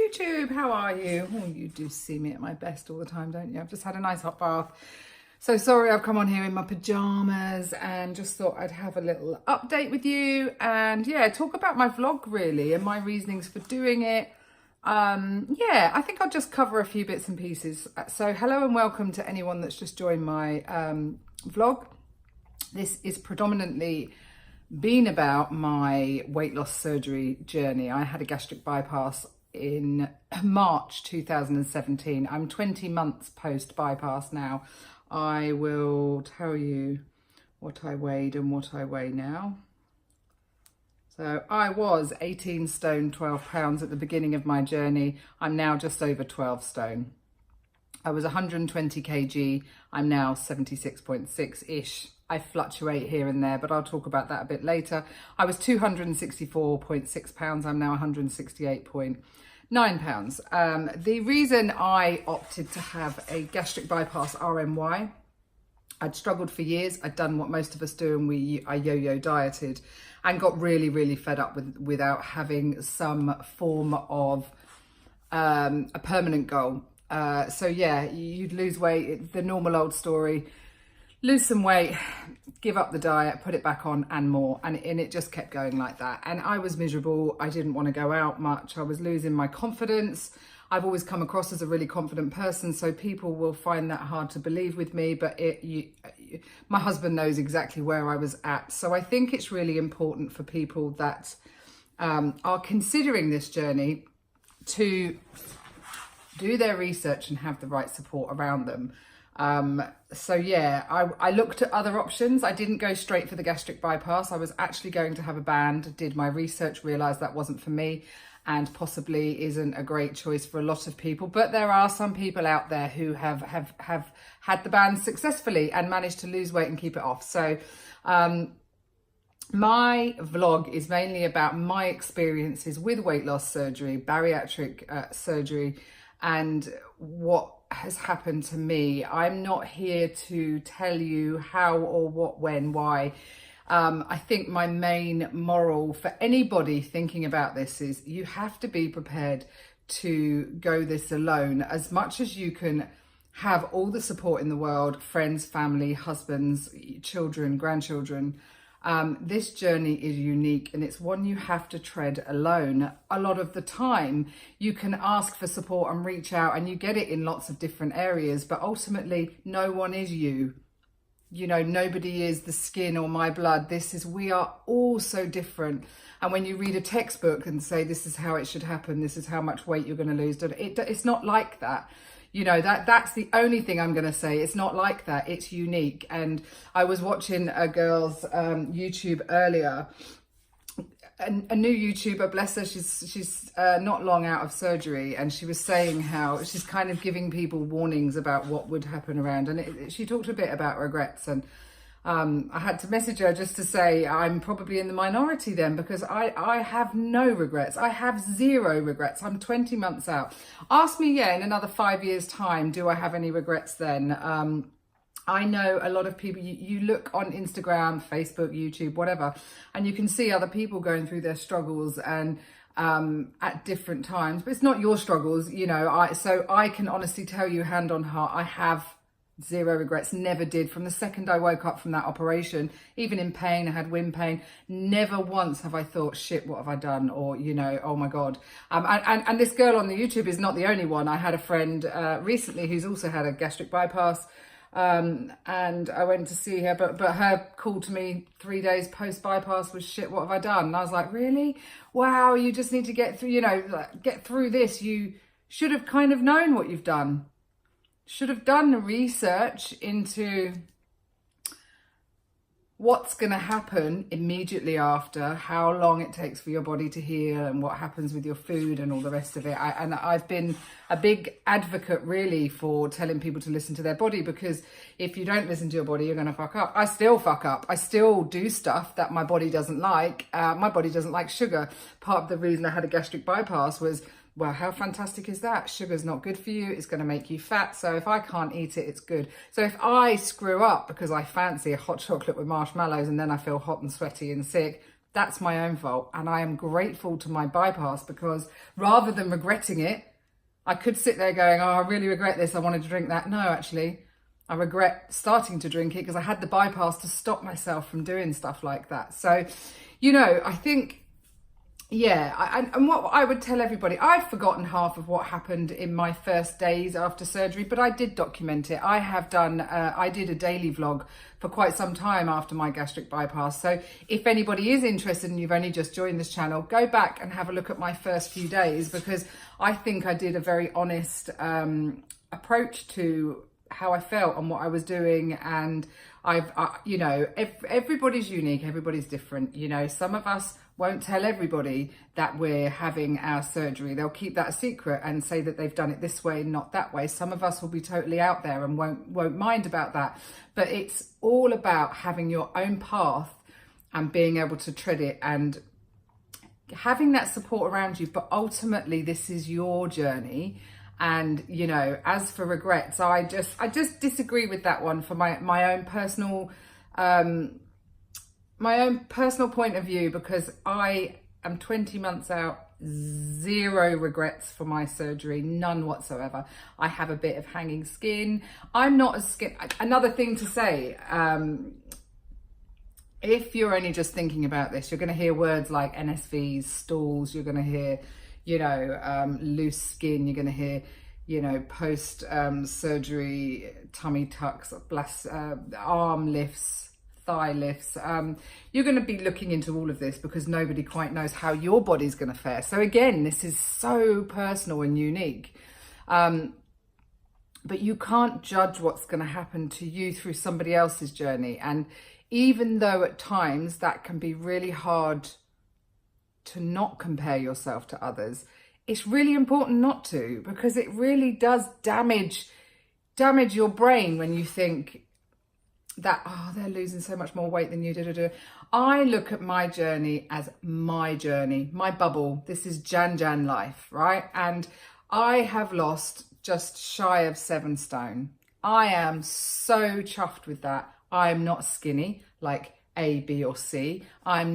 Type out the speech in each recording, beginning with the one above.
YouTube, how are you? Oh, you do see me at my best all the time, don't you? I've just had a nice hot bath. So sorry I've come on here in my pajamas and just thought I'd have a little update with you and yeah, talk about my vlog really and my reasonings for doing it. Yeah, I think I'll just cover a few bits and pieces. So hello and welcome to anyone that's just joined my vlog. This is predominantly been about my weight loss surgery journey. I had a gastric bypass in March 2017. I'm 20 months post bypass now. I will tell you what I weighed and what I weigh now. So I was 18 stone 12 pounds at the beginning of my journey. I'm now just over 12 stone. I was 120 kg. I'm now 76.6-ish. I fluctuate here and there, but I'll talk about that a bit later. I was 264.6 pounds. I'm now 168.9 pounds. The reason I opted to have a gastric bypass RMY, I'd struggled for years. I'd done what most of us do, and I yo-yo dieted and got really, really fed up without having some form of a permanent goal. So yeah, you'd lose weight, the normal old story. Lose some weight, give up the diet, put it back on and more. And it just kept going like that. And I was miserable. I didn't want to go out much. I was losing my confidence. I've always come across as a really confident person, so people will find that hard to believe with me, but my husband knows exactly where I was at. So I think it's really important for people that are considering this journey to do their research and have the right support around them. So yeah, I looked at other options. I didn't go straight for the gastric bypass. I was actually going to have a band, did my research, realised that wasn't for me and possibly isn't a great choice for a lot of people. But there are some people out there who have had the band successfully and managed to lose weight and keep it off. So my vlog is mainly about my experiences with weight loss surgery, bariatric surgery, and what has happened to me. I'm not here to tell you how or what, when, why. I think my main moral for anybody thinking about this is you have to be prepared to go this alone. As much as you can have all the support in the world, friends, family, husbands, children, grandchildren, this journey is unique and it's one you have to tread alone. A lot of the time you can ask for support and reach out and you get it in lots of different areas, but ultimately no one is you. You know, nobody is the skin or my blood. We are all so different. And when you read a textbook and say, this is how it should happen, this is how much weight you're going to lose, it's not like that. You know, that's the only thing I'm going to say. It's not like that. It's unique. And I was watching a girl's YouTube earlier, a new YouTuber, bless her, she's not long out of surgery, and she was saying how she's kind of giving people warnings about what would happen around, and she talked a bit about regrets, and I had to message her just to say I'm probably in the minority then, because I have no regrets. I have zero regrets. I'm 20 months out. Ask me, yeah, in another 5 years time, do I have any regrets then? I know a lot of people, you look on Instagram, Facebook, YouTube, whatever, and you can see other people going through their struggles and at different times, but it's not your struggles, you know. So I can honestly tell you, hand on heart, I have zero regrets, never did. From the second I woke up from that operation, even in pain, I had wind pain, never once have I thought, shit, what have I done? Or, you know, oh my God. And this girl on the YouTube is not the only one. I had a friend recently who's also had a gastric bypass, and I went to see her, but her call to me 3 days post bypass was, shit, what have I done? And I was like, really? Wow, you just need to get through, you know, like, get through this. You should have kind of known what you've done. Should have done the research into what's going to happen immediately after, how long it takes for your body to heal, and what happens with your food and all the rest of it. And I've been a big advocate really for telling people to listen to their body, because if you don't listen to your body, you're going to fuck up. I still fuck up. I still do stuff that my body doesn't like. My body doesn't like sugar. Part of the reason I had a gastric bypass was, well, how fantastic is that? Sugar's not good for you. It's going to make you fat. So if I can't eat it, it's good. So if I screw up because I fancy a hot chocolate with marshmallows and then I feel hot and sweaty and sick, That's my own fault. And I am grateful to my bypass, because rather than regretting it, I could sit there going, oh, I really regret this, I wanted to drink that. No, actually, I regret starting to drink it because I had the bypass to stop myself from doing stuff like that. So, you know, I think, yeah, and what I would tell everybody, I've forgotten half of what happened in my first days after surgery, but I did document it. I have done, I did a daily vlog for quite some time after my gastric bypass. So if anybody is interested and you've only just joined this channel, go back and have a look at my first few days, because I think I did a very honest approach to how I felt and what I was doing. And you know, everybody's unique, everybody's different. You know, some of us won't tell everybody that we're having our surgery. They'll keep that a secret and say that they've done it this way, not that way. Some of us will be totally out there and won't mind about that. But it's all about having your own path and being able to tread it and having that support around you. But ultimately, this is your journey. And, you know, as for regrets, I just disagree with that one for my own personal point of view, because I am 20 months out, zero regrets for my surgery, none whatsoever. I have a bit of hanging skin. I'm not as skin. Another thing to say, if you're only just thinking about this, you're going to hear words like NSVs, stools, you're going to hear, you know, loose skin, you're going to hear, you know, post surgery tummy tucks, arm lifts, thigh lifts. You're going to be looking into all of this because nobody quite knows how your body's going to fare. So again, this is so personal and unique. But you can't judge what's going to happen to you through somebody else's journey. And even though at times that can be really hard to not compare yourself to others, it's really important not to, because it really does damage your brain when you think that, oh, they're losing so much more weight than you did. I look at my journey as my journey, my bubble. This is Jan life, right? And I have lost just shy of 7 stone. I am so chuffed with that. I am not skinny like A, B or C. I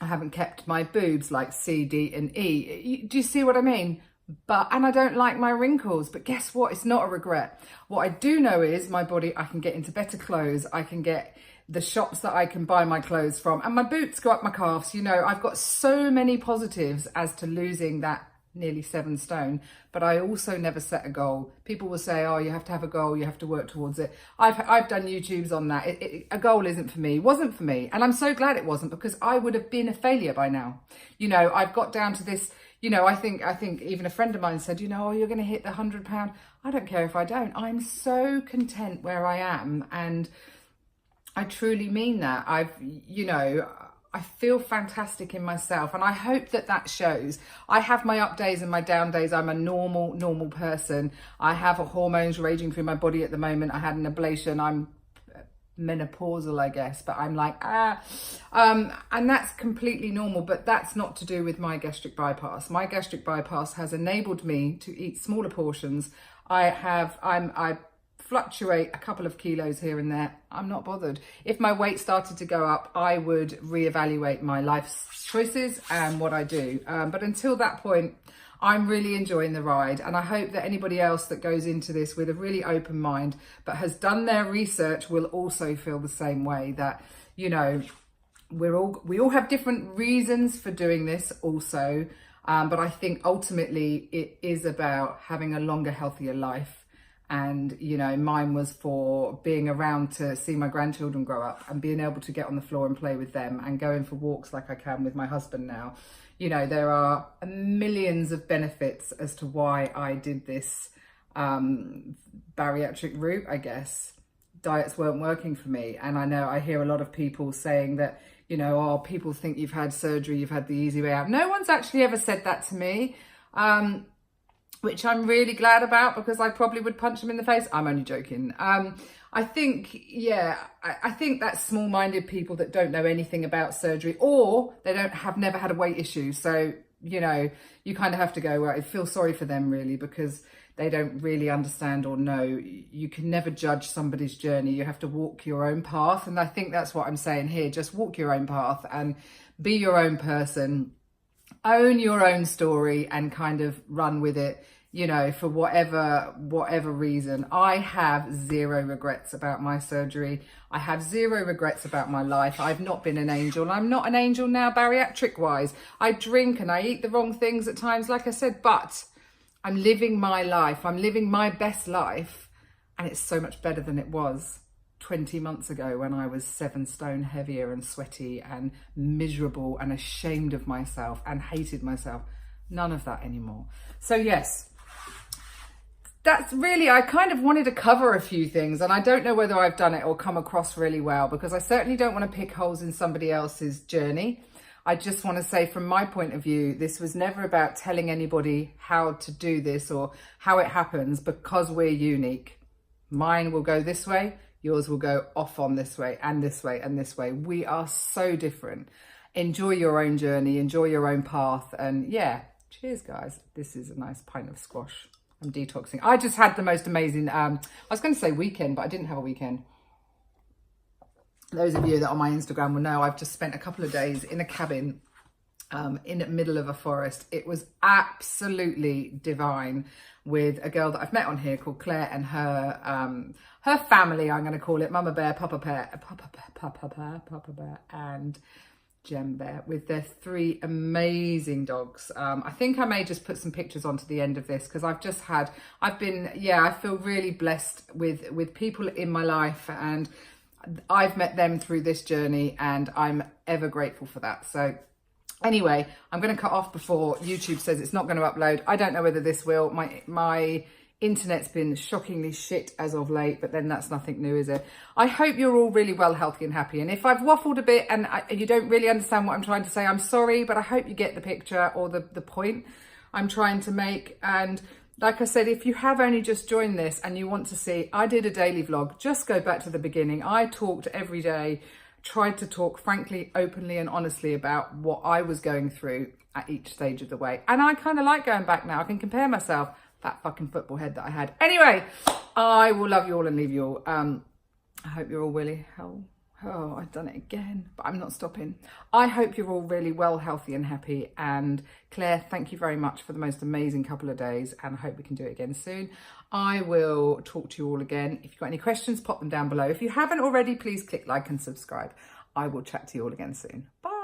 haven't kept my boobs like C, D and E. Do you see what I mean? And I don't like my wrinkles, but guess what? It's not a regret. What I do know is my body, I can get into better clothes. I can get the shops that I can buy my clothes from, and my boots go up my calves. You know, I've got so many positives as to losing that nearly 7 stone, but I also never set a goal. People will say, oh, you have to have a goal, you have to work towards it. I've done YouTubes on that. A goal isn't for me, wasn't for me. And I'm so glad it wasn't, because I would have been a failure by now. You know, I've got down to this, you know, I think even a friend of mine said, you know, oh, you're going to hit the 100 pound. I don't care if I don't. I'm so content where I am. And I truly mean that. I feel fantastic in myself, and I hope that shows. I have my up days and my down days. I'm a normal person. I have hormones raging through my body at the moment. I had an ablation. I'm menopausal, I guess, but I'm like, and that's completely normal, but that's not to do with my gastric bypass. My gastric bypass has enabled me to eat smaller portions. I fluctuate a couple of kilos here and there. I'm not bothered. If my weight started to go up, I would reevaluate my life choices and what I do. But until that point, I'm really enjoying the ride. And I hope that anybody else that goes into this with a really open mind, but has done their research, will also feel the same way, that, you know, we all have different reasons for doing this also. But I think ultimately it is about having a longer, healthier life. And, you know, mine was for being around to see my grandchildren grow up and being able to get on the floor and play with them and going for walks like I can with my husband now. You know, there are millions of benefits as to why I did this bariatric route, I guess. Diets weren't working for me. And I know I hear a lot of people saying that, you know, oh, people think you've had surgery, you've had the easy way out. No one's actually ever said that to me. Which I'm really glad about, because I probably would punch them in the face. I'm only joking. I think, yeah, I think that's small-minded people that don't know anything about surgery, or they have never had a weight issue. So, you know, you kind of have to go, well, I feel sorry for them really, because they don't really understand or know. You can never judge somebody's journey. You have to walk your own path. And I think that's what I'm saying here. Just walk your own path and be your own person, own your own story and kind of run with it, you know, for whatever reason. I have zero regrets about my surgery. I have zero regrets about my life. I've not been an angel. I'm not an angel now bariatric wise. I drink and I eat the wrong things at times, like I said, but I'm living my life. I'm living my best life. And it's so much better than it was 20 months ago when I was 7 stone heavier and sweaty and miserable and ashamed of myself and hated myself. None of that anymore. So yes, that's really, I kind of wanted to cover a few things, and I don't know whether I've done it or come across really well, because I certainly don't want to pick holes in somebody else's journey. I just want to say, from my point of view, this was never about telling anybody how to do this or how it happens, because we're unique. Mine will go this way, yours will go off on this way and this way and this way. We are so different. Enjoy your own journey, enjoy your own path, and yeah, cheers guys. This is a nice pint of squash. I'm detoxing. I just had the most amazing, I was going to say weekend, but I didn't have a weekend. Those of you that are on my Instagram will know I've just spent a couple of days in a cabin in the middle of a forest. It was absolutely divine, with a girl that I've met on here called Claire and her family, I'm going to call it, Mama Bear, Papa Bear, and Gem Bear, with their 3 amazing dogs. I think I may just put some pictures onto the end of this, because I feel really blessed with people in my life, and I've met them through this journey, and I'm ever grateful for that. So anyway, I'm going to cut off before YouTube says it's not going to upload. I don't know whether this will. My internet's been shockingly shit as of late, but then that's nothing new, is it? I hope you're all really well, healthy and happy. And if I've waffled a bit and you don't really understand what I'm trying to say, I'm sorry, but I hope you get the picture or the point I'm trying to make. And like I said, if you have only just joined this and you want to see, I did a daily vlog. Just go back to the beginning. I talked every day, tried to talk frankly, openly and honestly about what I was going through at each stage of the way. And I kind of like going back now. I can compare myself, that fucking football head that I had. Anyway, I will love you all and leave you all. I hope you're all really, oh, I've done it again, but I'm not stopping. I hope you're all really well, healthy and happy. And Claire, thank you very much for the most amazing couple of days, and I hope we can do it again soon. I will talk to you all again. If you've got any questions, pop them down below. If you haven't already, please click like and subscribe. I will chat to you all again soon. Bye.